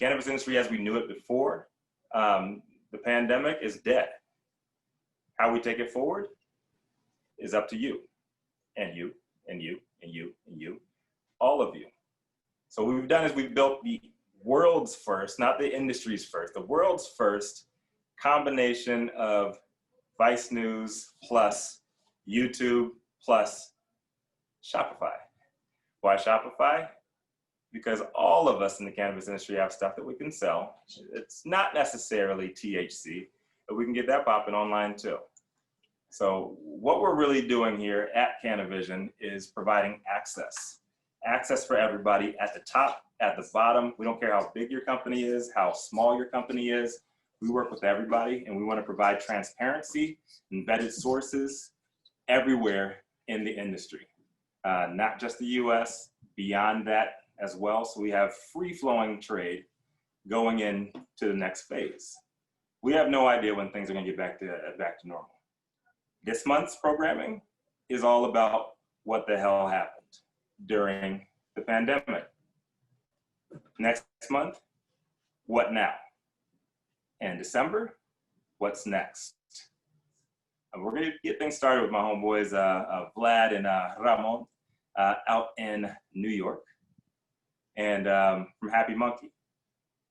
cannabis industry as we knew it before the pandemic is dead. How we take it forward is up to you, and you, and you, and you, and you, all of you. So what we've done is we've built the world's first, not the industry's first, the world's first combination of Vice News plus YouTube plus Shopify. Why Shopify? Because all of us in the cannabis industry have stuff that we can sell. It's not necessarily THC, but we can get that popping online too. So what we're really doing here at CANiVISION is providing access. Access for everybody at the top, at the bottom. We don't care how big your company is, how small your company is. We work with everybody, and we want to provide transparency and vetted sources everywhere in the industry. Not just the US, beyond that as well. So we have free-flowing trade going into the next phase. We have no idea when things are going to get back to normal. This month's programming is all about what the hell happened during the pandemic. Next month, what now? And December, what's next? We're going to get things started with my homeboys, Vlad and Ramon, out in New York, and from Happy Munkey.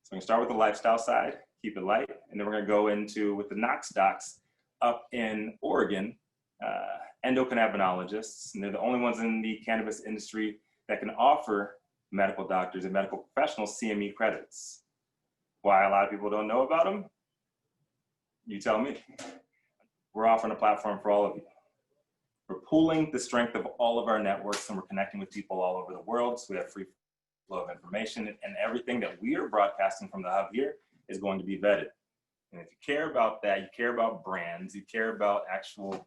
So we're going to start with the lifestyle side, keep it light, and then we're going to go into with the Knox Docs up in Oregon, endocannabinologists, and they're the only ones in the cannabis industry that can offer medical doctors and medical professionals CME credits. Why a lot of people don't know about them? You tell me. We're offering a platform for all of you. We're pooling the strength of all of our networks, and we're connecting with people all over the world, so we have free flow of information, and everything that we are broadcasting from the hub here is going to be vetted. And if you care about that, you care about brands, you care about actual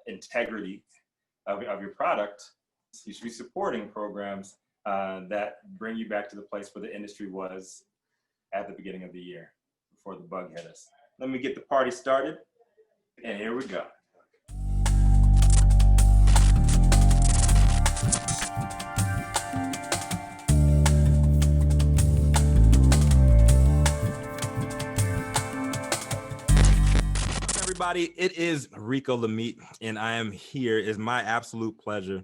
integrity of your product, you should be supporting programs that bring you back to the place where the industry was at the beginning of the year, before the bug hit us. Let me get the party started, and here we go. Everybody, it is Rico Lamitte, and I am here. It's my absolute pleasure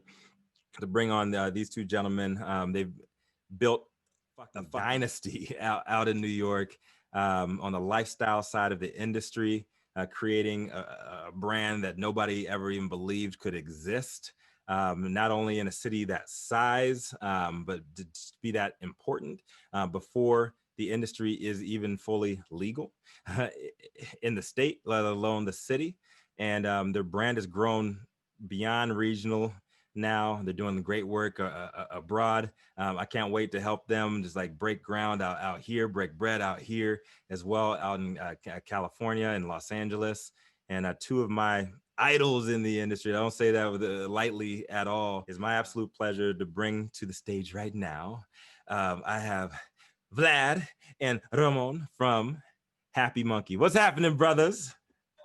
to bring on these two gentlemen. They've built a dynasty out in New York on the lifestyle side of the industry, creating a brand that nobody ever even believed could exist, not only in a city that size, but to be that important before the industry is even fully legal in the state, let alone the city. And their brand has grown beyond regional. Now they're doing great work abroad. I can't wait to help them just like break ground out here, break bread out here as well, out in California and Los Angeles. And two of my idols in the industry, I don't say that lightly at all, it's my absolute pleasure to bring to the stage right now. I have Vlad and Ramon from Happy Munkey. What's happening, brothers?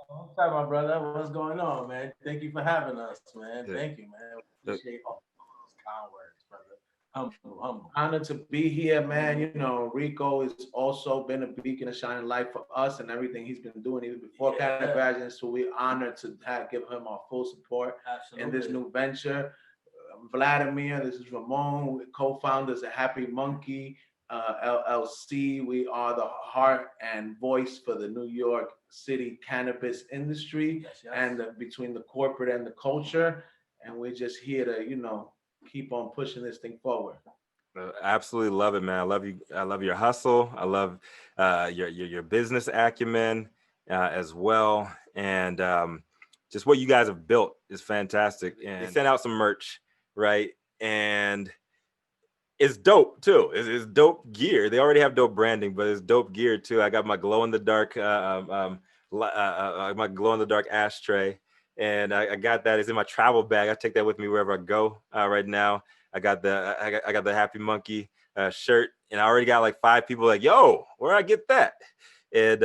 What's up, my brother? What's going on, man? Thank you for having us, man. Yeah. Thank you, man. Appreciate all those kind words, brother. Humble. Honored to be here, man. You know, Rico has also been a beacon of shining light for us and everything he's been doing even before CANiVISION. So we're honored to give him our full support in this new venture. Vladimir, this is Ramon, co-founders of Happy Munkey LLC. We are the heart and voice for the New York City cannabis industry, and between the corporate and the culture. And we're just here to, you know, keep on pushing this thing forward. Absolutely love it, man. I love your hustle. I love your business acumen as well. And just what you guys have built is fantastic. And they sent out some merch, right? And it's dope too. It's dope gear. They already have dope branding, but it's dope gear too. I got my glow in the dark, my glow in the dark ashtray, and I got that. It's in my travel bag. I take that with me wherever I go. Right now, I got the Happy Munkey shirt, and I already got like 5 people like, yo, where I get that? And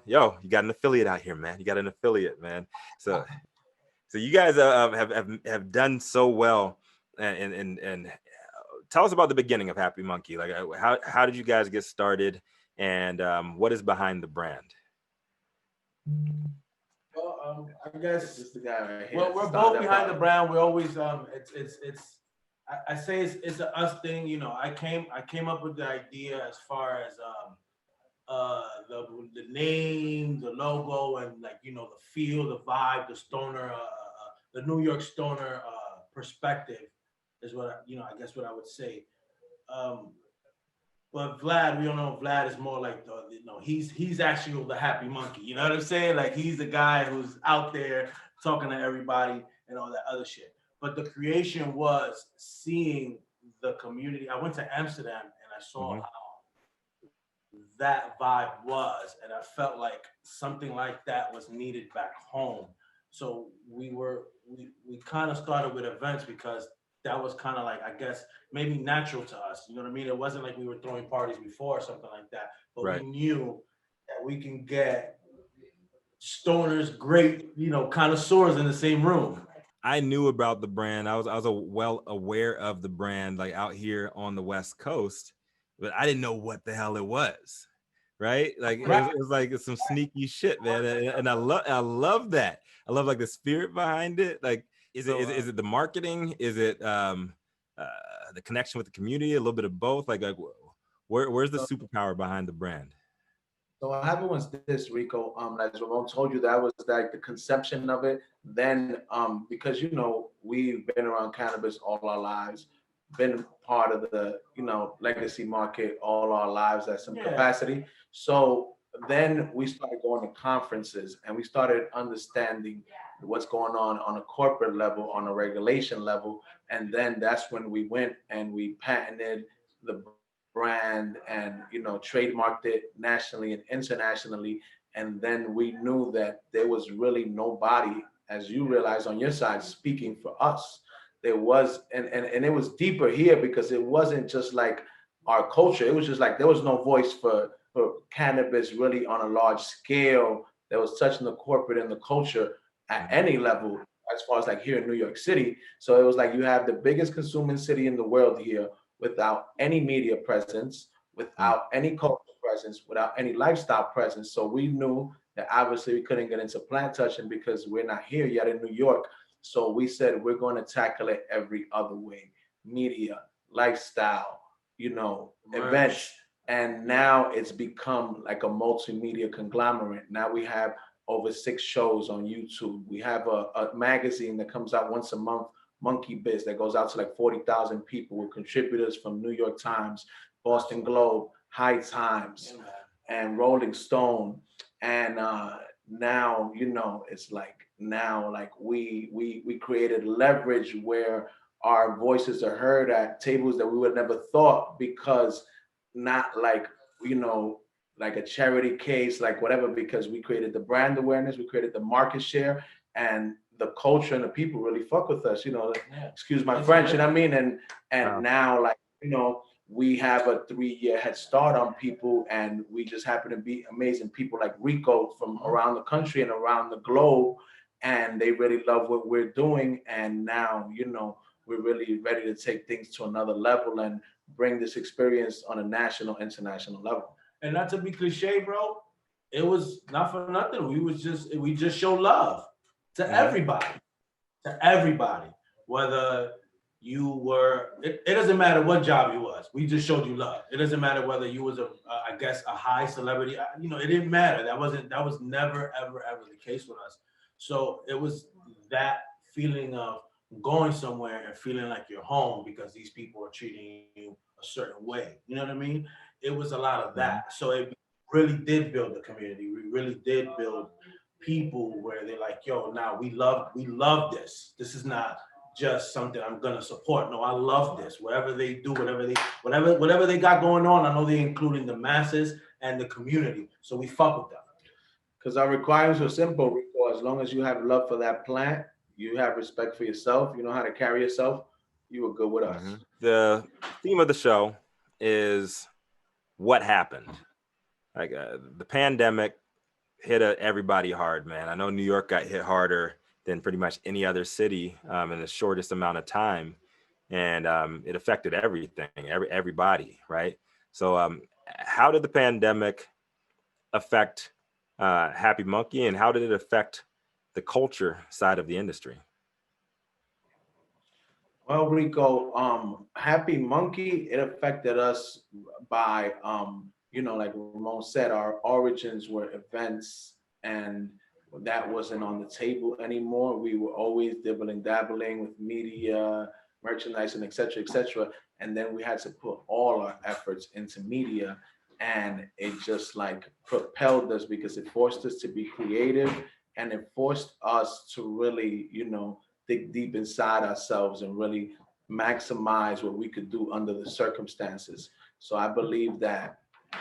yo, you got an affiliate out here, man. You got an affiliate, man. So you guys have done so well, and tell us about the beginning of Happy Munkey. Like, how did you guys get started, and what is behind the brand? Well, I guess this is the guy right here. Well, we're both behind the brand. We're always I say it's a us thing. You know, I came up with the idea as far as the name, the logo, and like, you know, the feel, the vibe, the stoner, the New York stoner perspective is what I guess what I would say. But Vlad, we don't know. Vlad is more like he's actually the Happy Munkey. You know what I'm saying? Like, he's the guy who's out there talking to everybody and all that other shit. But the creation was seeing the community. I went to Amsterdam and I saw how that vibe was, and I felt like something like that was needed back home. So we kind of started with events because that was kind of like, I guess, maybe natural to us. You know what I mean? It wasn't like we were throwing parties before or something like that, but Right. We knew that we can get stoners, great, connoisseurs in the same room. I knew about the brand. I was well aware of the brand, like out here on the West Coast, but I didn't know what the hell it was. Right? Like, it was like some sneaky shit, man. And I love that. I love like the spirit behind it. Like, is it the marketing? Is it the connection with the community? A little bit of both. Like where's the superpower behind the brand? So what happened was this, Rico. As Ramon told you, that was like the conception of it. Then, because we've been around cannabis all our lives, been part of the legacy market all our lives at some capacity. So then we started going to conferences and we started understanding what's going on a corporate level, on a regulation level, and then that's when we went and we patented the brand and trademarked it nationally and internationally. And then we knew that there was really nobody, as you realize on your side, speaking for us. There was, and it was deeper here because it wasn't just like our culture. It was just like there was no voice for cannabis really on a large scale that was touching the corporate and the culture at any level as far as like here in New York City. So it was like you have the biggest consuming city in the world here without any media presence, without any cultural presence, without any lifestyle presence. So we knew that obviously we couldn't get into plant touching because we're not here yet in New York. So we said we're going to tackle it every other way: media, lifestyle, events. And now it's become like a multimedia conglomerate. Now we have over 6 shows on YouTube. We have a magazine that comes out once a month, Munkey Biz, that goes out to like 40,000 people with contributors from New York Times, Boston Globe, High Times, and Rolling Stone. And now, it's like we created leverage where our voices are heard at tables that we would never thought, because not like, like a charity case, like whatever, because we created the brand awareness, we created the market share, and the culture and the people really fuck with us, excuse my French, you know what I mean? And now, like, we have a 3-year head start on people, and we just happen to be amazing people like Rico from around the country and around the globe, and they really love what we're doing. And now, we're really ready to take things to another level and bring this experience on a national, international level. And not to be cliche, bro, it was not for nothing. We just show love to everybody, whether you were, it doesn't matter what job you was. We just showed you love. It doesn't matter whether you was a high celebrity. It didn't matter. That was never, ever, ever the case with us. So it was that feeling of going somewhere and feeling like you're home because these people are treating you a certain way. You know what I mean? It was a lot of that. So it really did build the community. We really did build people where they're like, yo, now we love this. This is not just something I'm gonna support. No, I love this. Whatever they do, whatever they got going on, I know they're including the masses and the community. So we fuck with them. Because our requirements are simple, Rico. As long as you have love for that plant, you have respect for yourself, you know how to carry yourself, you were good with us. The theme of the show is what happened. Like the pandemic hit everybody hard, man. I know New York got hit harder than pretty much any other city in the shortest amount of time. and it affected everything, everybody, right? So how did the pandemic affect Happy Munkey, and how did it affect the culture side of the industry? Well, Rico, Happy Munkey, it affected us by, like Ramon said, our origins were events, and that wasn't on the table anymore. We were always dibbling, dabbling with media, merchandising, et cetera, et cetera. And then we had to put all our efforts into media, and it just like propelled us because it forced us to be creative, and it forced us to really, dig deep inside ourselves and really maximize what we could do under the circumstances. So I believe that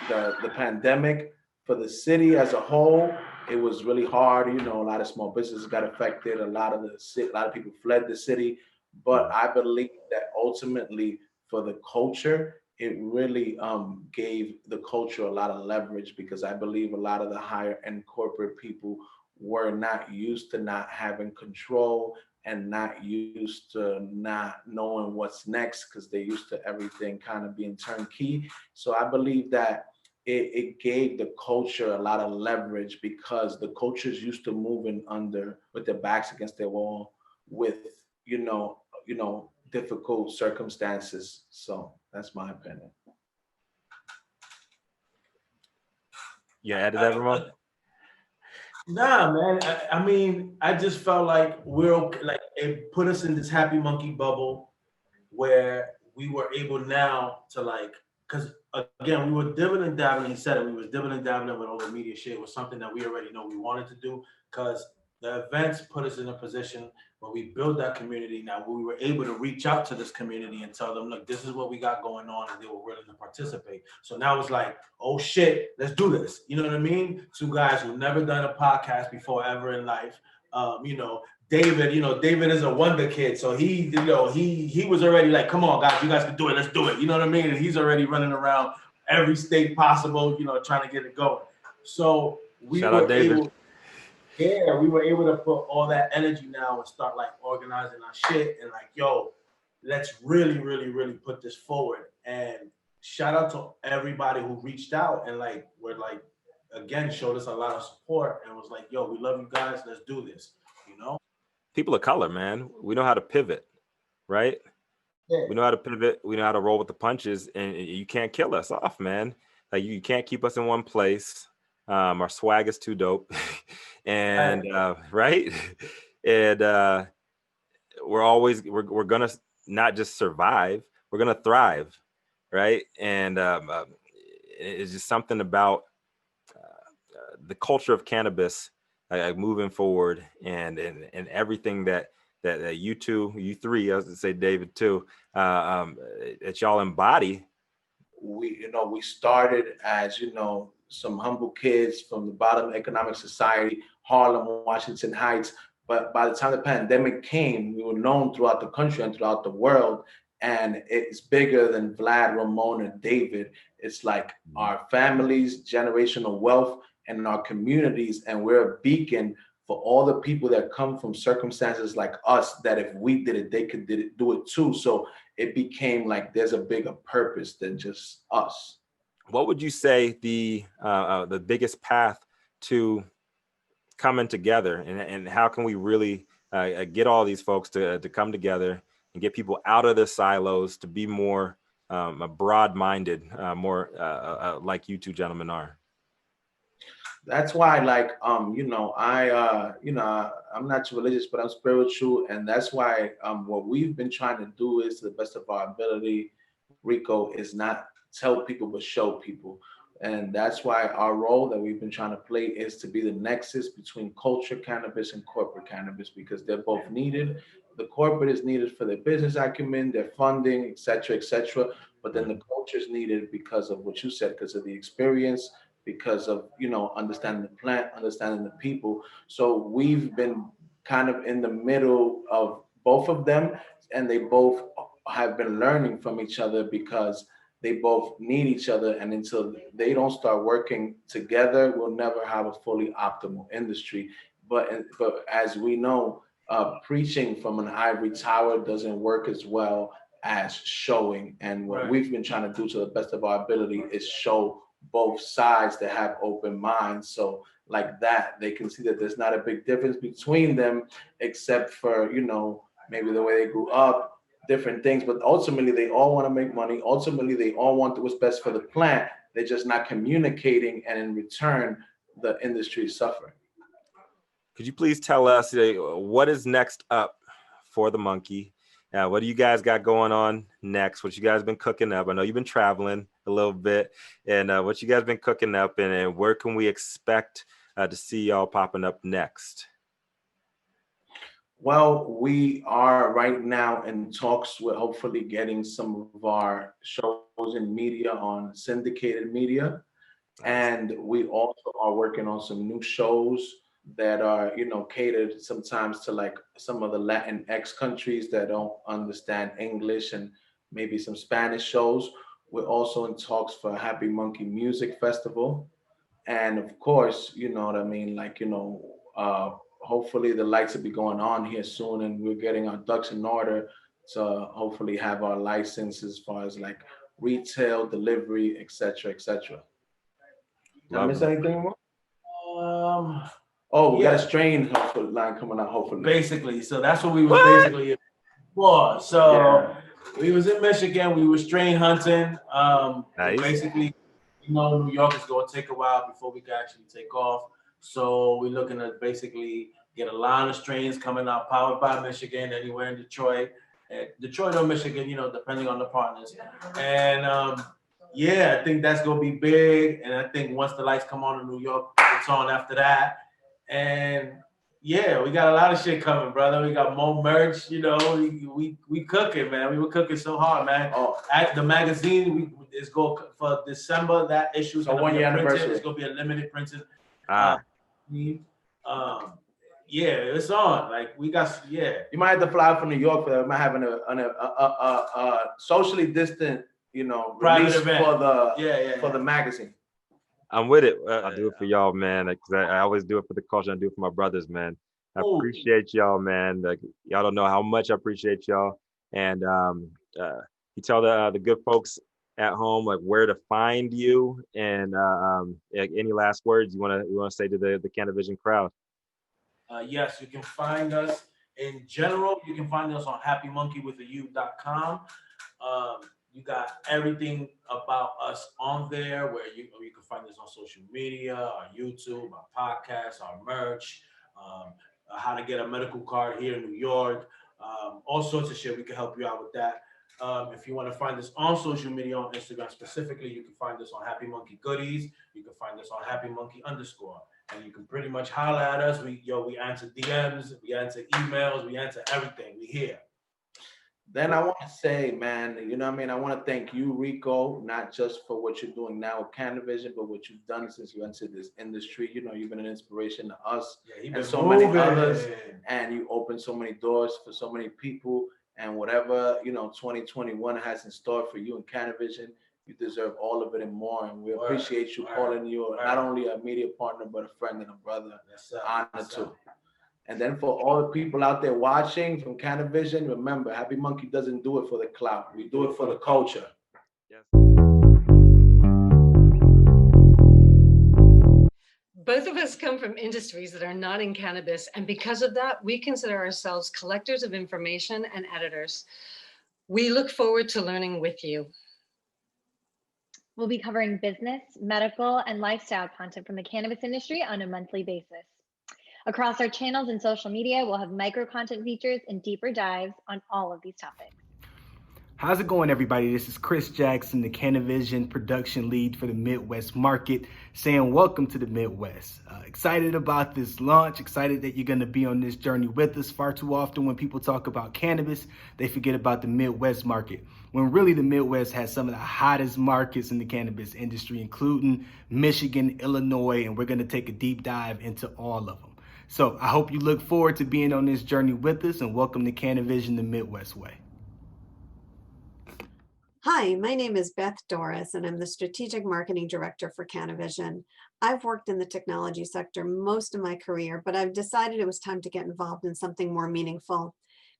the pandemic for the city as a whole, it was really hard. A lot of small businesses got affected. A lot of people fled the city. But I believe that ultimately for the culture, it really gave the culture a lot of leverage, because I believe a lot of the higher end corporate people were not used to not having control and not used to not knowing what's next, because they're used to everything kind of being turnkey. So I believe that it gave the culture a lot of leverage, because the culture's used to moving under with their backs against their wall with, difficult circumstances. So that's my opinion. Yeah, added that, Ramon? Nah, man. I mean, I just felt like we're okay. Like it put us in this Happy Munkey bubble where we were able now to because again, we were dibbling and dabbling. He said it. We was dibbling and dabbling with all the media shit. It was something that we already know we wanted to do, because the events put us in a position where we built that community. Now we were able to reach out to this community and tell them, look, this is what we got going on, and they were willing to participate. So now it's like, oh shit, let's do this. You know what I mean? Two guys who've never done a podcast before ever in life. David, David is a wonder kid. So he was already like, come on, guys, you guys can do it. Let's do it. You know what I mean? And he's already running around every state possible, trying to get it going. So we Shout were out David. we were able to put all that energy now and start organizing our shit and let's really, really, really put this forward. And shout out to everybody who reached out and again, showed us a lot of support and was like, yo, we love you guys. Let's do this. People of color, man, we know how to pivot, right? Yeah. We know how to pivot. We know how to roll with the punches, and you can't kill us off, man. Like you can't keep us in one place. Our swag is too dope, and right, and we're gonna not just survive, we're gonna thrive, right? And it's just something about the culture of cannabis. Moving forward, and everything that you three, I was to say David too, that y'all embody. We started as some humble kids from the bottom economic society, Harlem, Washington Heights. But by the time the pandemic came, we were known throughout the country and throughout the world. And it's bigger than Vlad, Ramon, and David. It's like our families, generational wealth, and our communities, and we're a beacon for all the people that come from circumstances like us, that if we did it, they could do it too. So it became like there's a bigger purpose than just us. What would you say the biggest path to coming together, and how can we really get all these folks to come together and get people out of their silos to be more broad-minded, more like you two gentlemen are? That's why, I'm not too religious, but I'm spiritual. And that's why what we've been trying to do is, to the best of our ability, Rico, is not tell people, but show people. And that's why our role that we've been trying to play is to be the nexus between culture cannabis and corporate cannabis, because they're both needed. The corporate is needed for their business acumen, their funding, et cetera, but then the culture is needed because of what you said, because of the experience, because of, understanding the plant, understanding the people. So we've been kind of in the middle of both of them, and they both have been learning from each other, because they both need each other. And until they don't start working together, we'll never have a fully optimal industry. But as we know, preaching from an ivory tower doesn't work as well as showing. And what Right. we've been trying to do to the best of our ability is show both sides that have open minds. So like that, they can see that there's not a big difference between them, except for, you know, maybe the way they grew up, different things. But ultimately, they all want to make money. Ultimately, they all want what's best for the plant. They're just not communicating, and in return, the industry is suffering. Could you please tell us what is next up for the Munkey? What do you guys got going on next? What you guys been cooking up? I know you've been traveling a little bit, and what you guys been cooking up, and where can we expect to see y'all popping up next? Well, we are right now in talks with hopefully getting some of our shows in media on syndicated media. And we also are working on some new shows that are, you know, catered sometimes to like some of the Latinx countries that don't understand English, and maybe some Spanish shows. We're also in talks for a Happy Monkey Music Festival. And of course, you know what I mean? Like, you know, hopefully the lights will be going on here soon, and we're getting our ducks in order to hopefully have our license as far as like retail, delivery, etc., etc. Did I miss anything more? Oh, we got a strain line coming out, hopefully. Basically, so that's what we was basically for. So we was in Michigan, we were strain hunting. Nice. Basically, you know, New York is going to take a while before we can actually take off. So we're looking to basically get a line of strains coming out, powered by Michigan, anywhere in Detroit. Detroit or Michigan, you know, depending on the partners. And yeah, I think that's going to be big. And I think once the lights come on in New York, it's on after that. And yeah, we got a lot of shit coming, brother. We got more merch, you know, we cooking, man. We were cooking so hard, man. Oh, At the magazine, it's going for December. That issue is so going to be 1 year printed. anniversary. It's going to be a limited printed. Yeah, it's on. Like we got, yeah. You might have to fly out from New York for that. We might have a socially distant, you know, release event for the magazine. I'm with it. I do it for y'all, man. Because I always do it for the culture. I do it for my brothers, man. I appreciate y'all, man. Like, y'all don't know how much I appreciate y'all. And you tell the good folks at home like where to find you, and any last words you want to say to the CANiVISION crowd. Yes, you can find us in general. You can find us on happymonkeywithau.com. You got everything about us on there, where you can find us on social media, our YouTube, our podcast, our merch, how to get a medical card here in New York, all sorts of shit. We can help you out with that. If you want to find us on social media, on Instagram specifically, you can find us on Happy Monkey Goodies. You can find us on Happy Monkey _ and you can pretty much holler at us. We answer DMs, we answer emails, we answer everything. We here. Then I want to say, man, you know what I mean? I want to thank you, Rico, not just for what you're doing now with CANiVISION, but what you've done since you entered this industry. You know, you've been an inspiration to us and so many others, and you opened so many doors for so many people. And whatever, you know, 2021 has in store for you and CANiVISION, you deserve all of it and more. And we appreciate you calling you not only a media partner, but a friend and a brother. Honor too. And then for all the people out there watching from CANiVISION, remember, Happy Monkey doesn't do it for the clout. We do it for the culture. Yes. Both of us come from industries that are not in cannabis, and because of that, we consider ourselves collectors of information and editors. We look forward to learning with you. We'll be covering business, medical, and lifestyle content from the cannabis industry on a monthly basis. Across our channels and social media, we'll have micro content features and deeper dives on all of these topics. How's it going, everybody? This is Chris Jackson, the CANiVISION production lead for the Midwest market, saying welcome to the Midwest. Excited about this launch, excited that you're going to be on this journey with us. Far too often when people talk about cannabis, they forget about the Midwest market, when really the Midwest has some of the hottest markets in the cannabis industry, including Michigan, Illinois, and we're going to take a deep dive into all of them. So I hope you look forward to being on this journey with us, and welcome to CANiVISION the Midwest way. Hi, my name is Beth Doris, and I'm the Strategic Marketing Director for CANiVISION. I've worked in the technology sector most of my career, but I've decided it was time to get involved in something more meaningful.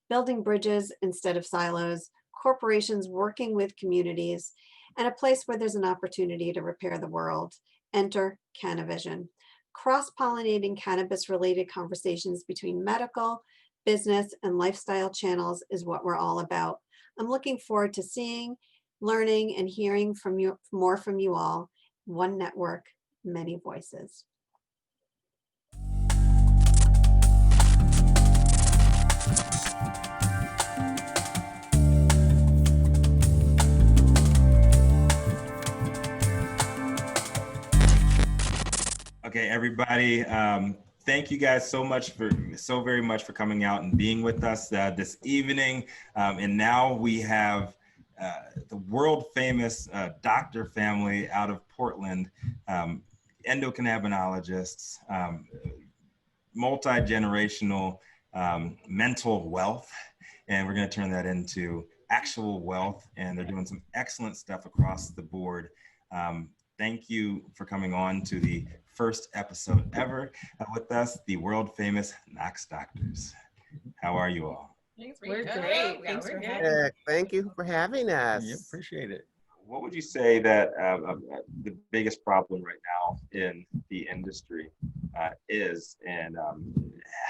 Building bridges instead of silos, corporations working with communities, and a place where there's an opportunity to repair the world. Enter CANiVISION. Cross-pollinating cannabis-related conversations between medical, business, and lifestyle channels is what we're all about. I'm looking forward to seeing, learning, and hearing from you more from you all. One network, many voices. Okay, everybody. Thank you guys so very much for coming out and being with us this evening. And now we have the world famous doctor family out of Portland, endocannabinoids, multi-generational mental wealth, and we're going to turn that into actual wealth. And they're doing some excellent stuff across the board. Thank you for coming on to the first episode ever with us, the world famous Knox Doctors. How are you all? We're great. Thanks for having us. Thank you for having us. Yeah, appreciate it. What would you say that the biggest problem right now in the industry is, and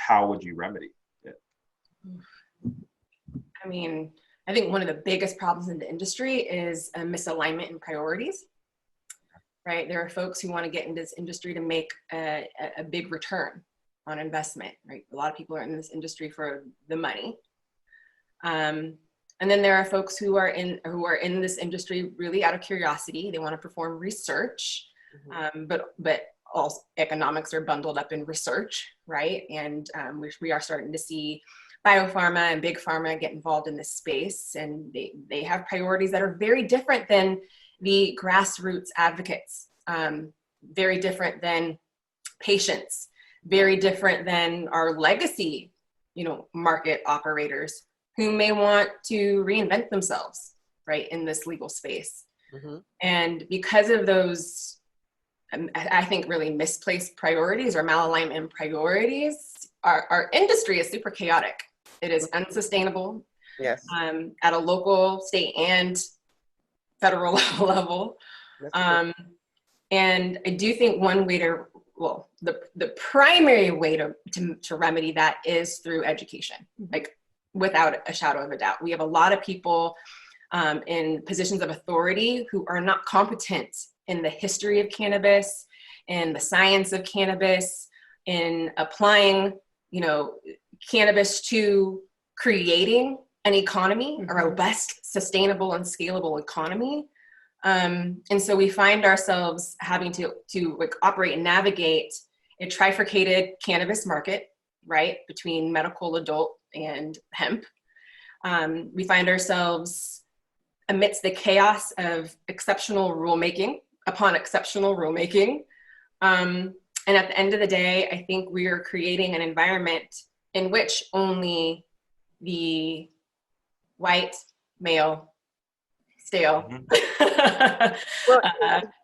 how would you remedy it? I mean, I think one of the biggest problems in the industry is a misalignment in priorities, right? There are folks who want to get into this industry to make a big return on investment, right? A lot of people are in this industry for the money. And then there are folks who are in this industry really out of curiosity. They want to perform research, but all economics are bundled up in research, right? And we are starting to see biopharma and big pharma get involved in this space, and they have priorities that are very different than the grassroots advocates, very different than patients, very different than our legacy, market operators who may want to reinvent themselves, right, in this legal space. And because of those, I think, really misplaced priorities or malalignment in priorities, our industry is super chaotic. It is unsustainable. Yes. At a local, state, and federal level. And I do think one way the primary way to remedy that is through education, like without a shadow of a doubt. We have a lot of people in positions of authority who are not competent in the history of cannabis, in the science of cannabis, in applying, cannabis to creating an economy, a robust, sustainable, and scalable economy. And so we find ourselves having to operate and navigate a trifurcated cannabis market, right, between medical, adult, and hemp. We find ourselves amidst the chaos of exceptional rulemaking upon exceptional rulemaking. And at the end of the day, I think we are creating an environment in which only the white, male, stale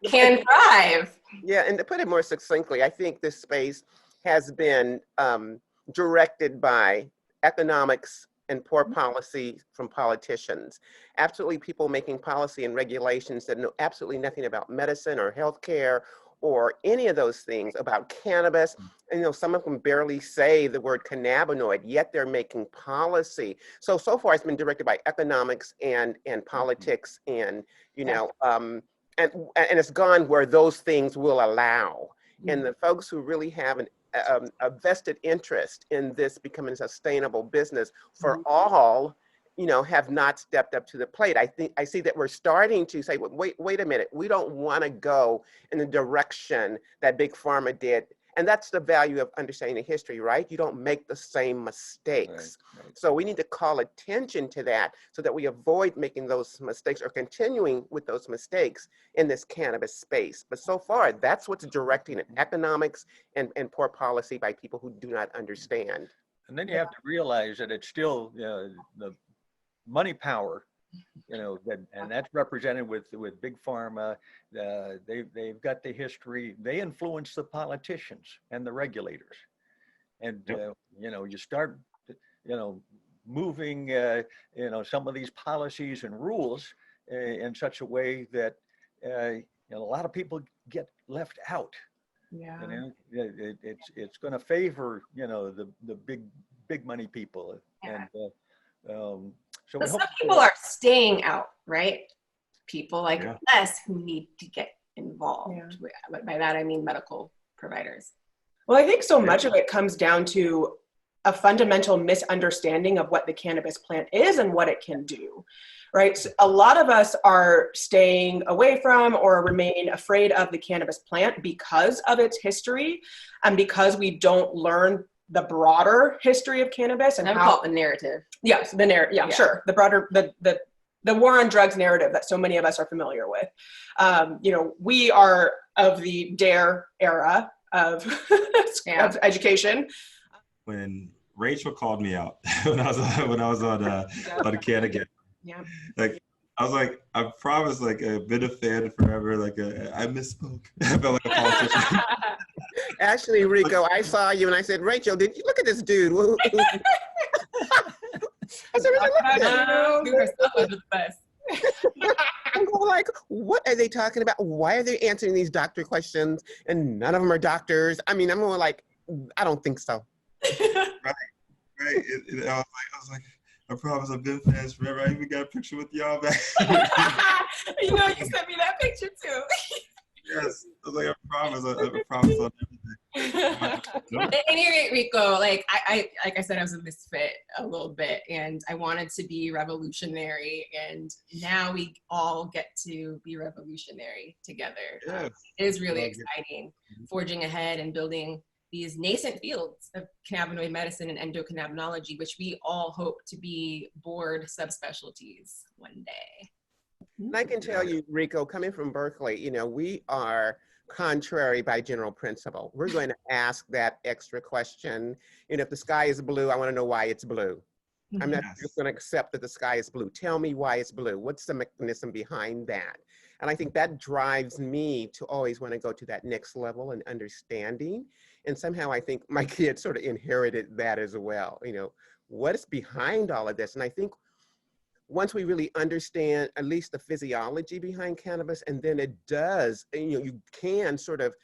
can thrive. Yeah, and to put it more succinctly, I think this space has been directed by economics and poor policy from politicians. Absolutely, people making policy and regulations that know absolutely nothing about medicine or healthcare or any of those things about cannabis. And some of them barely say the word cannabinoid, yet they're making policy. So far it's been directed by economics and politics and, and it's gone where those things will allow. And the folks who really have a vested interest in this becoming a sustainable business for all, have not stepped up to the plate. I see that we're starting to say, wait a minute, we don't want to go in the direction that Big Pharma did. And that's the value of understanding the history, right? You don't make the same mistakes. Right. So we need to call attention to that so that we avoid making those mistakes or continuing with those mistakes in this cannabis space. But so far, that's what's directing it, economics and poor policy by people who do not understand. And then you have to realize that it's still the money power, and that's represented with big pharma. They've got the history. They influence the politicians and the regulators. And you start, moving, some of these policies and rules in such a way that a lot of people get left out. Yeah. It's going to favor the big money people, Yeah. and so but some people are staying out, right? People like us who need to get involved. Yeah. By that I mean medical providers. Well, I think so much of it comes down to a fundamental misunderstanding of what the cannabis plant is and what it can do, right? So a lot of us are staying away from or remain afraid of the cannabis plant because of its history and because we don't learn the broader history of cannabis and how the narrative. Yes, the narrative. Yeah, sure. The broader, the war on drugs narrative that so many of us are familiar with. We are of the DARE era of, of education. When Rachel called me out when I was on the CANiVISION, like I was like, I promise, like I've been a fan forever. Like I misspoke. I felt like a politician. Actually, Rico, I saw you and I said, Rachel, did you look at this dude? I said, look at this. I'm going like, what are they talking about? Why are they answering these doctor questions? And none of them are doctors. I mean, I'm going like, I don't think so. Right. I was like, I promise I've been fans forever. I even got a picture with y'all back. You sent me that picture too. Yes, I was like, I promise on everything. At any rate, Rico, like I said, I was a misfit a little bit, and I wanted to be revolutionary, and now we all get to be revolutionary together. Yes. It is really exciting, forging ahead and building these nascent fields of cannabinoid medicine and endocannabinology, which we all hope to be board subspecialties one day. And I can tell you, Rico, coming from Berkeley, we are contrary by general principle. We're going to ask that extra question. If the sky is blue, I want to know why it's blue. I'm not just going to accept that the sky is blue. Tell me why it's blue. What's the mechanism behind that? And I think that drives me to always want to go to that next level and understanding. And somehow I think my kids sort of inherited that as well. What is behind all of this? And I think once we really understand at least the physiology behind cannabis, and then it does, you can sort of,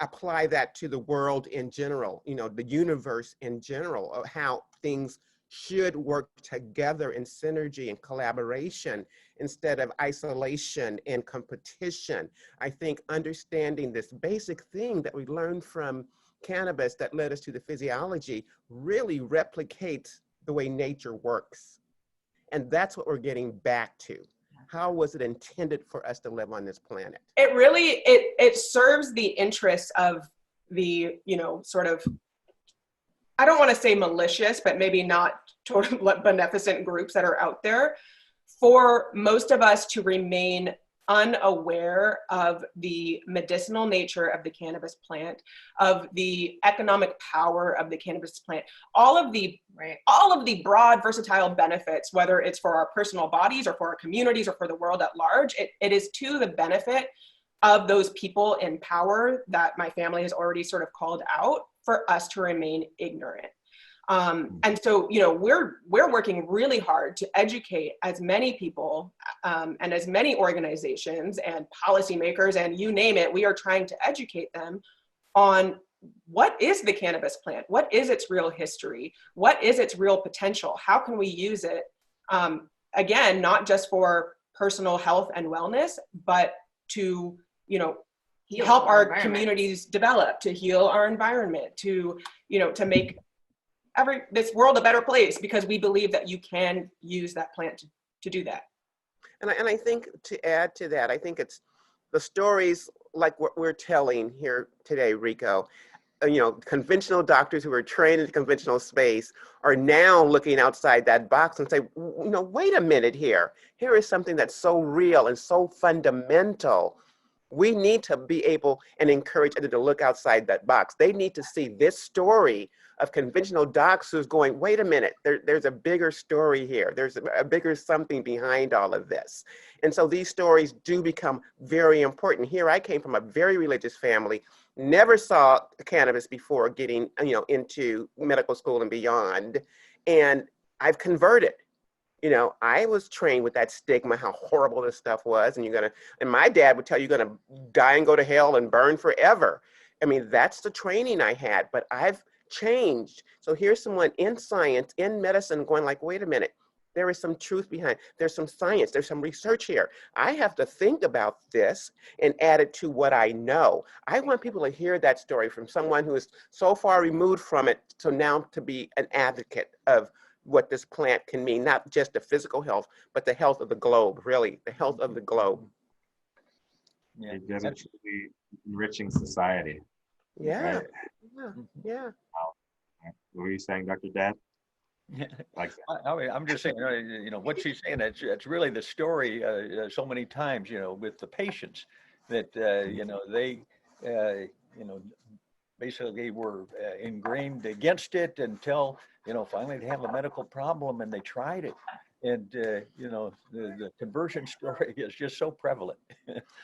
apply that to the world in general, the universe in general, of how things should work together in synergy and collaboration instead of isolation and competition. I think understanding this basic thing that we learned from cannabis that led us to the physiology really replicates the way nature works. And that's what we're getting back to. How was it intended for us to live on this planet? It really, it serves the interests of the, sort of, I don't want to say malicious, but maybe not total beneficent groups that are out there, for most of us to remain unaware of the medicinal nature of the cannabis plant, of the economic power of the cannabis plant, all of the broad versatile benefits, whether it's for our personal bodies or for our communities or for the world at large. It is to the benefit of those people in power that my family has already sort of called out, for us to remain ignorant. And so, we're working really hard to educate as many people and as many organizations and policymakers and you name it. We are trying to educate them on what is the cannabis plant? What is its real history? What is its real potential? How can we use it? Again, not just for personal health and wellness, but to, help our communities develop, to heal our environment, to make this world a better place, because we believe that you can use that plant to do that. And I think to add to that, I think it's the stories like what we're telling here today, Rico. Conventional doctors who are trained in the conventional space are now looking outside that box and say, wait a minute here. Here is something that's so real and so fundamental. We need to be able and encourage others to look outside that box. They need to see this story of conventional docs who's going, wait a minute, there's a bigger story here. There's a bigger something behind all of this. And so these stories do become very important. Here I came from a very religious family, never saw cannabis before getting into medical school and beyond. And I've converted. You know, I was trained with that stigma, how horrible this stuff was, and my dad would tell you, you're gonna die and go to hell and burn forever. I mean, that's the training I had, but I've changed. So here's someone in science, in medicine, going like, wait a minute, there is some truth behind, there's some science, there's some research here. I have to think about this and add it to what I know. I want people to hear that story from someone who is so far removed from it, so now to be an advocate of what this plant can mean, not just the physical health, but the health of the globe, really, the health of the globe. Yeah, It doesn't really enriching society. Yeah, Right? yeah. What were you saying, Dr. Dad? Like, I'm just saying, you know, what she's saying, it's really the story so many times, you know, with the patients that, you know, they, you know, basically were ingrained against it until, you know, finally they have a medical problem and they tried it. And, you know, the conversion story is just so prevalent.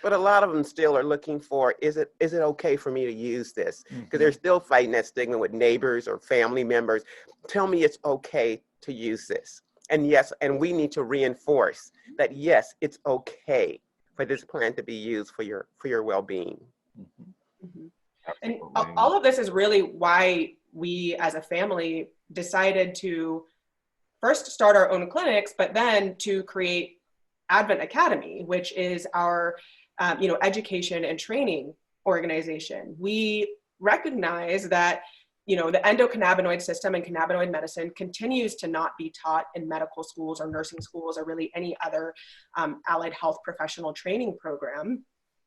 But a lot of them still are looking for, is it okay for me to use this? Because they're still fighting that stigma with neighbors or family members. Tell me it's okay to use this. And yes, and we need to reinforce that, yes, it's okay for this plant to be used for your well-being. And all of this is really why we as a family decided to first start our own clinics, but then to create Advent Academy, which is our you know, education and training organization. We recognize that, you know, the endocannabinoid system and cannabinoid medicine continues to not be taught in medical schools or nursing schools or really any other allied health professional training program.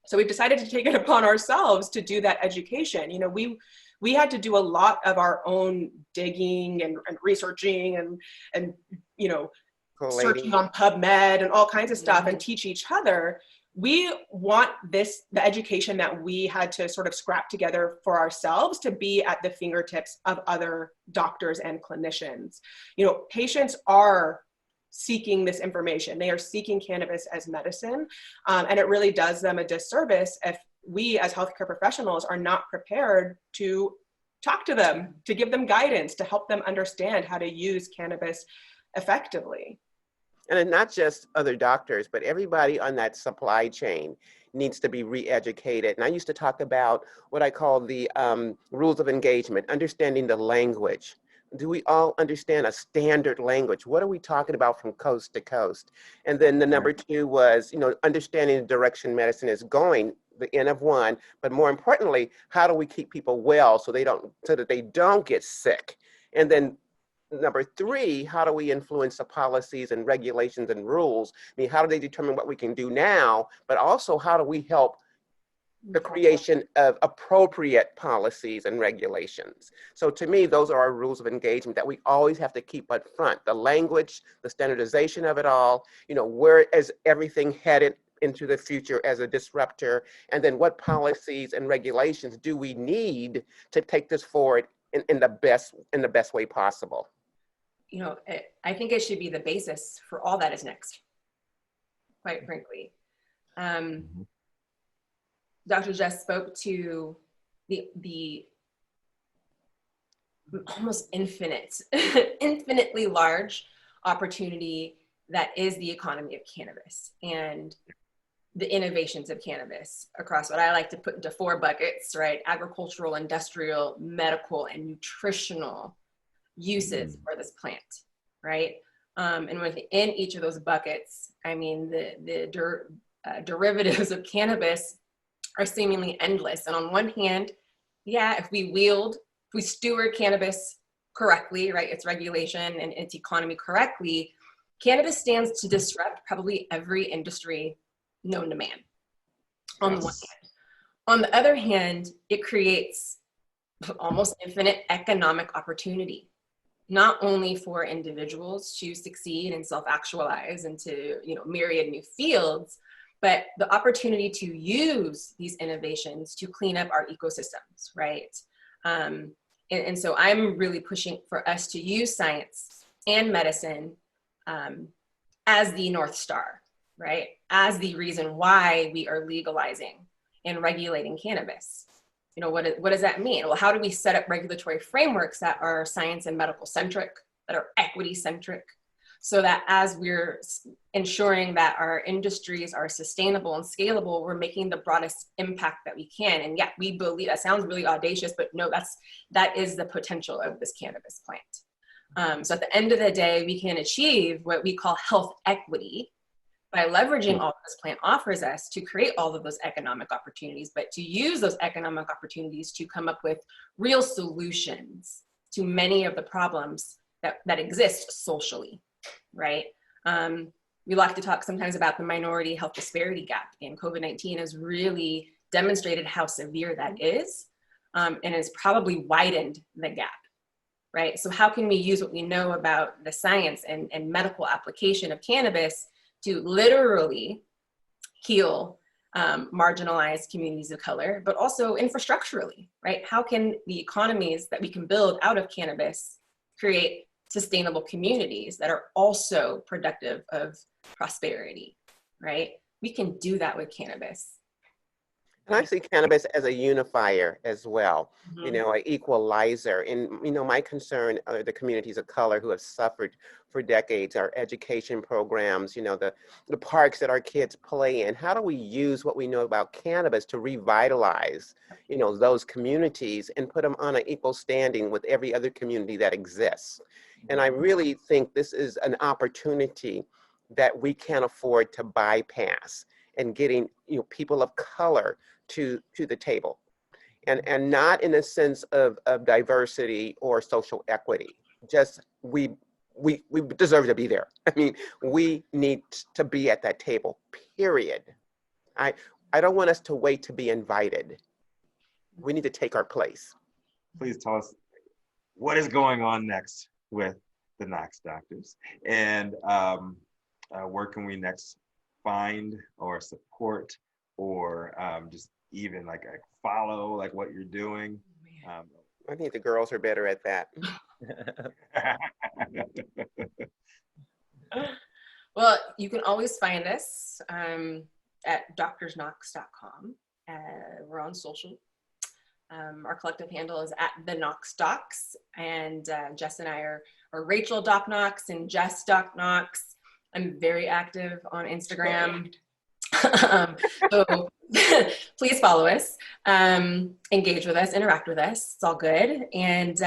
So we've decided to take it upon ourselves to do that education. You know, we had to do a lot of our own digging and researching and you know, searching on PubMed and all kinds of stuff and teach each other. We want the education that we had to sort of scrap together for ourselves to be at the fingertips of other doctors and clinicians. You know, patients are seeking this information. They are seeking cannabis as medicine. And it really does them a disservice if we as healthcare professionals are not prepared to talk to them, to give them guidance, to help them understand how to use cannabis effectively. And not just other doctors, but everybody on that supply chain needs to be re-educated. And I used to talk about what I call the rules of engagement, understanding the language. Do we all understand a standard language? What are we talking about from coast to coast? And then the number two was, you know, understanding the direction medicine is going, the N of one, but more importantly, how do we keep people well so that they don't get sick? And then number three, how do we influence the policies and regulations and rules? I mean, how do they determine what we can do now, but also how do we help the creation of appropriate policies and regulations? So to me, those are our rules of engagement that we always have to keep up front. The language, the standardization of it all, you know, where is everything headed into the future as a disruptor? And then what policies and regulations do we need to take this forward in the best way possible? You know, I think it should be the basis for all that is next, quite frankly. Dr. Jess spoke to the almost infinitely large opportunity that is the economy of cannabis and the innovations of cannabis across what I like to put into 4 buckets, right? Agricultural, industrial, medical, and nutritional uses for this plant, right? And within each of those buckets, I mean, the derivatives of cannabis are seemingly endless. And on one hand, yeah, if we steward cannabis correctly, right, its regulation and its economy correctly, cannabis stands to disrupt probably every industry known to man, on the one hand. On the other hand, it creates almost infinite economic opportunity, not only for individuals to succeed and self-actualize into, you know, myriad new fields, but the opportunity to use these innovations to clean up our ecosystems, right? And so I'm really pushing for us to use science and medicine as the North Star, right? As the reason why we are legalizing and regulating cannabis. You know, what does that mean? Well, how do we set up regulatory frameworks that are science and medical centric, that are equity centric, so that as we're ensuring that our industries are sustainable and scalable, we're making the broadest impact that we can. And yet we believe, that sounds really audacious, but no, that is the potential of this cannabis plant. So at the end of the day, we can achieve what we call health equity by leveraging all this plant offers us to create all of those economic opportunities, but to use those economic opportunities to come up with real solutions to many of the problems that exist socially, right? We like to talk sometimes about the minority health disparity gap, and COVID-19 has really demonstrated how severe that is, and has probably widened the gap, right? So how can we use what we know about the science and medical application of cannabis to literally heal marginalized communities of color, but also infrastructurally, right? How can the economies that we can build out of cannabis create sustainable communities that are also productive of prosperity, right? We can do that with cannabis. And I see cannabis as a unifier as well, Mhm. you know, an equalizer. And, you know, my concern are the communities of color who have suffered for decades, our education programs, you know, the parks that our kids play in. How do we use what we know about cannabis to revitalize, you know, those communities and put them on an equal standing with every other community that exists? And I really think this is an opportunity that we can't afford to bypass, and getting, you know, people of color to the table, and not in a sense of diversity or social equity. Just we deserve to be there. I mean, we need to be at that table, period. I don't want us to wait to be invited. We need to take our place. Please tell us what is going on next with the Knox Doctors, and where can we next find or support, or just even like follow like what you're doing. I think the girls are better at that. Well, you can always find us at drknox.com. We're on social. Our collective handle is at the Knox Docs, and Jess and I are Rachel Doc Knox and Jess Doc Knox. I'm very active on Instagram. So please follow us, engage with us, interact with us. It's all good. And,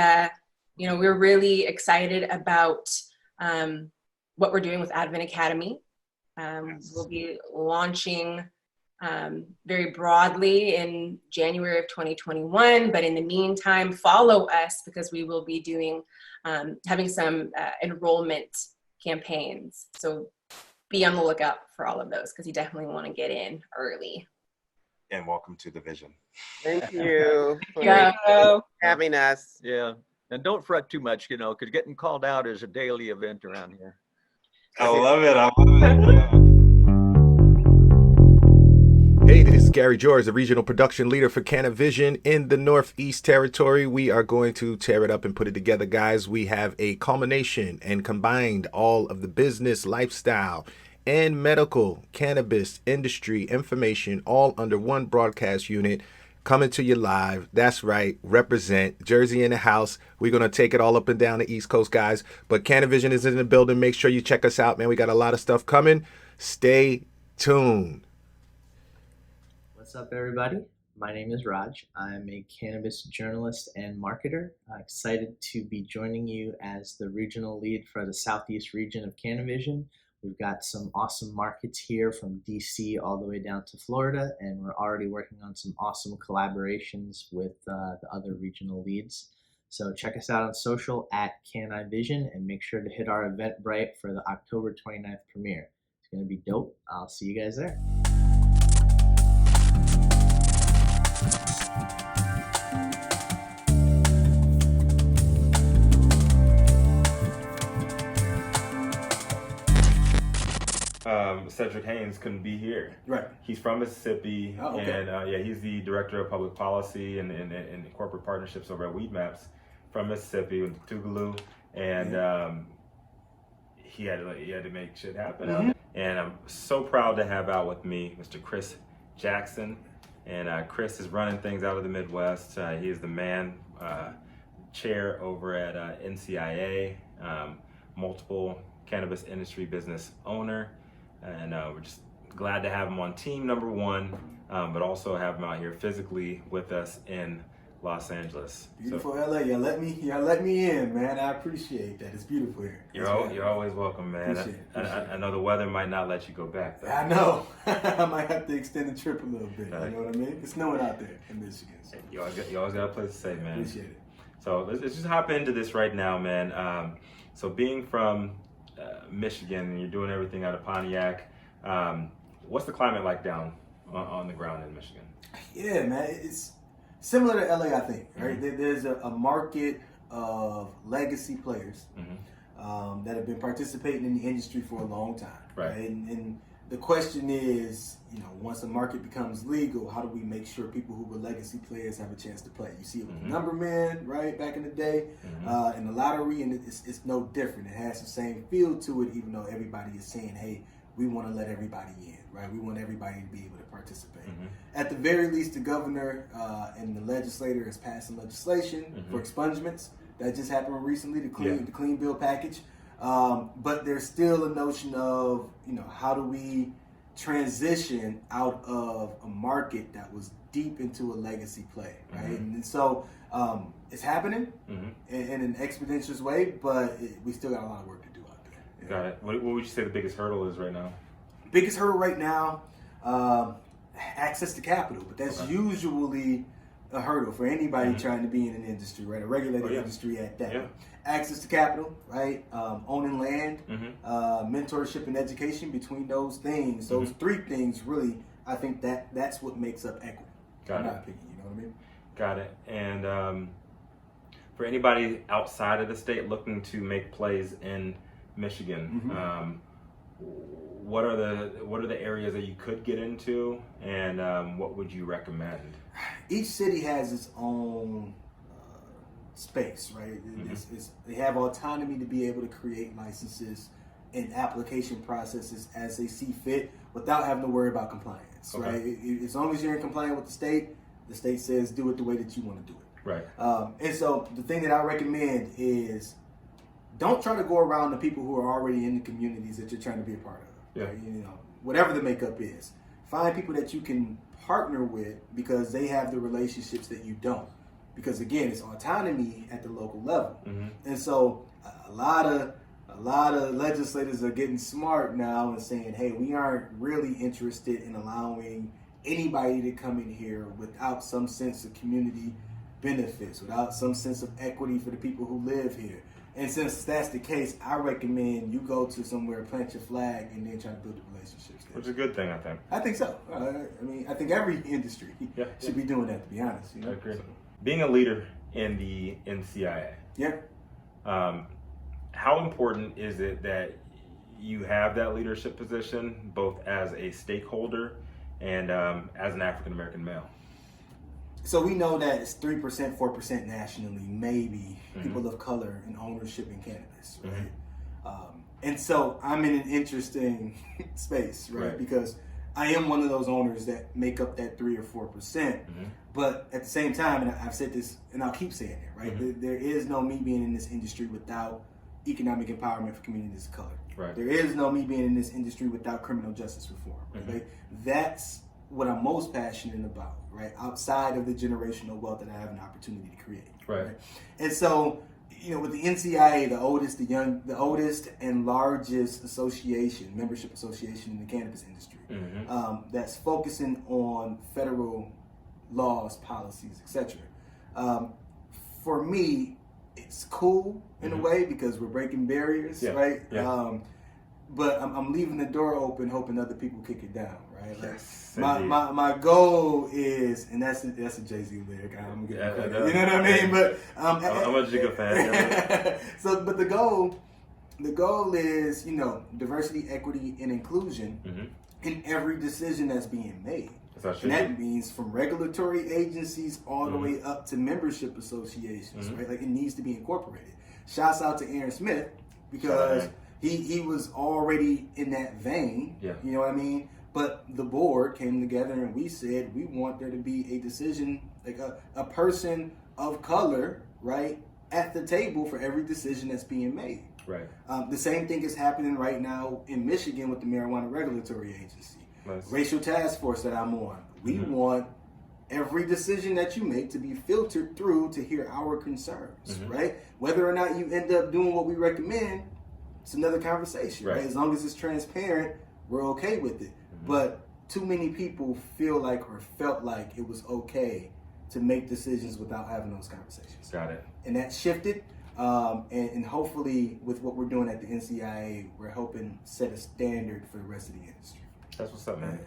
you know, we're really excited about what we're doing with Advent Academy. We'll be launching very broadly in January of 2021, but in the meantime, follow us, because we will be doing, having some enrollment campaigns. So be on the lookout for all of those, because you definitely want to get in early. And welcome to the vision. Thank you for having us. Yeah, and don't fret too much, you know, because getting called out is a daily event around here. I love it. I love it. Hey, this is Gary George, the regional production leader for CANiVISION in the Northeast Territory. We are going to tear it up and put it together, guys. We have a culmination and combined all of the business, lifestyle, and medical cannabis industry information all under one broadcast unit coming to you live. That's right, represent Jersey in the house. We're going to take it all up and down the East Coast, guys. But CANiVISION is in the building. Make sure you check us out, man. We got a lot of stuff coming. Stay tuned. What's up, everybody? My name is Raj. I'm a cannabis journalist and marketer. Excited to be joining you as the regional lead for the Southeast region of CANiVISION. We've got some awesome markets here from DC all the way down to Florida, and we're already working on some awesome collaborations with the other regional leads. So check us out on social at CANiVISION, and make sure to hit our Eventbrite for the October 29th premiere. It's going to be dope. I'll see you guys there. Cedric Haynes couldn't be here. Right. He's from Mississippi, Oh, okay. and yeah, he's the director of public policy and corporate partnerships over at Weed Maps from Mississippi, with Tougaloo, and he had to make shit happen. Mm-hmm. And I'm so proud to have out with me Mr. Chris Jackson, and Chris is running things out of the Midwest. He is the man chair over at NCIA, multiple cannabis industry business owner, and we're just glad to have him on team number one, but also have him out here physically with us in Los Angeles. Beautiful LA. Y'all let me in, man. I appreciate that. It's beautiful here. You're always welcome, man. Appreciate it. I know the weather might not let you go back, though. I know. I might have to extend the trip a little bit. You know what I mean? It's snowing out there in Michigan. So. You always got a place to stay, man. Appreciate it. So let's just hop into this right now, man. So being from Michigan and you're doing everything out of Pontiac, what's the climate like down on the ground in Michigan? Yeah, man. It's similar to LA, I think, right? Mm-hmm. There's a market of legacy players that have been participating in the industry for a long time, right? And the question is, once the market becomes legal, how do we make sure people who were legacy players have a chance to play? You see it with the Numberman, right, back in the day, in the lottery, and it's no different. It has the same feel to it, even though everybody is saying, hey, we want to let everybody in, right? We want everybody to be able to participate. At the very least, the governor and the legislator is passing legislation for expungements. That just happened recently, the clean bill package. But there's still a notion of, how do we transition out of a market that was deep into a legacy play, right? And so it's happening in an expeditious way, but we still got a lot of work to do out there. Yeah. Got it. What would you say the biggest hurdle is right now? Biggest hurdle right now, access to capital, but that's usually a hurdle for anybody trying to be in an industry, right? A regulated industry at that. Yeah. Access to capital, right? Owning land, mentorship and education. Between those things, those three things, really, I think that's what makes up equity. Got in it. my opinion, you know what I mean? Got it. And for anybody outside of the state looking to make plays in Michigan, what are the areas that you could get into, and what would you recommend? Each city has its own space, right? They have autonomy to be able to create licenses and application processes as they see fit without having to worry about compliance, right? As long as you're in compliance with the state says do it the way that you want to do it. Right. And so the thing that I recommend is don't try to go around the people who are already in the communities that you're trying to be a part of. Yeah. Right? Whatever the makeup is. Find people that you can partner with because they have the relationships that you don't. Because again, it's autonomy at the local level. And so a lot of legislators are getting smart now and saying, hey, we aren't really interested in allowing anybody to come in here without some sense of community benefits, without some sense of equity for the people who live here. And since that's the case, I recommend you go to somewhere, plant your flag, and then try to build the relationships there. Which is a good thing, I think. I think so. I think every industry should be doing that, to be honest. I agree. So. Being a leader in the NCIA, how important is it that you have that leadership position, both as a stakeholder and as an African-American male? So we know that it's 3%, 4% nationally, maybe, people of color in ownership in cannabis, right? And so I'm in an interesting space, right? Because I am one of those owners that make up that 3 or 4%. But at the same time, and I've said this, and I'll keep saying it, right? There is no me being in this industry without economic empowerment for communities of color. Right. There is no me being in this industry without criminal justice reform. Right? That's what I'm most passionate about, right? Outside of the generational wealth that I have an opportunity to create. Right. And so, with the NCIA, the oldest and largest membership association in the cannabis industry, that's focusing on federal laws, policies, etc. For me, it's cool in a way because we're breaking barriers, right? Yeah. But I'm leaving the door open, hoping other people kick it down, right? Yes, my goal is, and that's a Jay-Z lyric. I'm getting credit, you know what I mean? But I'm a Jigga fan. So, but the goal is, diversity, equity, and inclusion in every decision that's being made. And that means from regulatory agencies all the way up to membership associations, right? Like it needs to be incorporated. Shouts out to Aaron Smith because he was already in that vein, you know what I mean? But the board came together and we said we want there to be a decision, like a person of color, right, at the table for every decision that's being made. Right. The same thing is happening right now in Michigan with the Marijuana Regulatory Agency. Nice. Racial task force that I'm on. We want every decision that you make to be filtered through to hear our concerns, right? Whether or not you end up doing what we recommend, it's another conversation, right? As long as it's transparent, we're okay with it. But too many people feel like or felt like it was okay to make decisions without having those conversations. Got it. And that shifted. And hopefully with what we're doing at the NCIA, we're helping set a standard for the rest of the industry. That's what's up, man.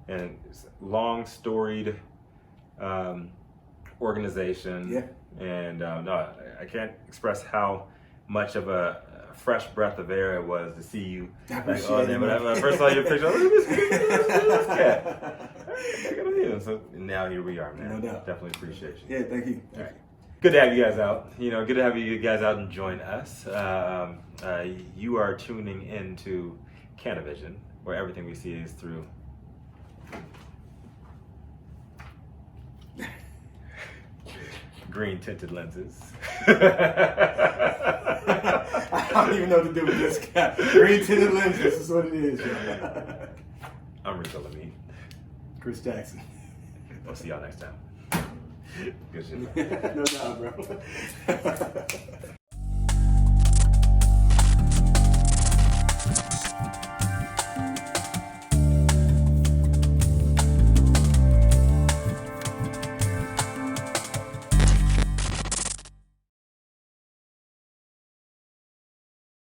And it's a long storied organization. Yeah. And no, I can't express how much of a fresh breath of air it was to see you. Like, oh, man, when I first saw your picture, I was like, look at this cat. I gotta hear him. So now here we are, man. No doubt. Definitely appreciate you. Yeah, thank you. All right. Good to have you guys out. You know, good to have you guys out and join us. You are tuning into CANiVISION, where everything we see is through green tinted lenses. I don't even know what to do with this guy. Green tinted lenses, this is what it is. I'm Vladimir. Chris Jackson. We'll see y'all next time. Good shit. No doubt, bro.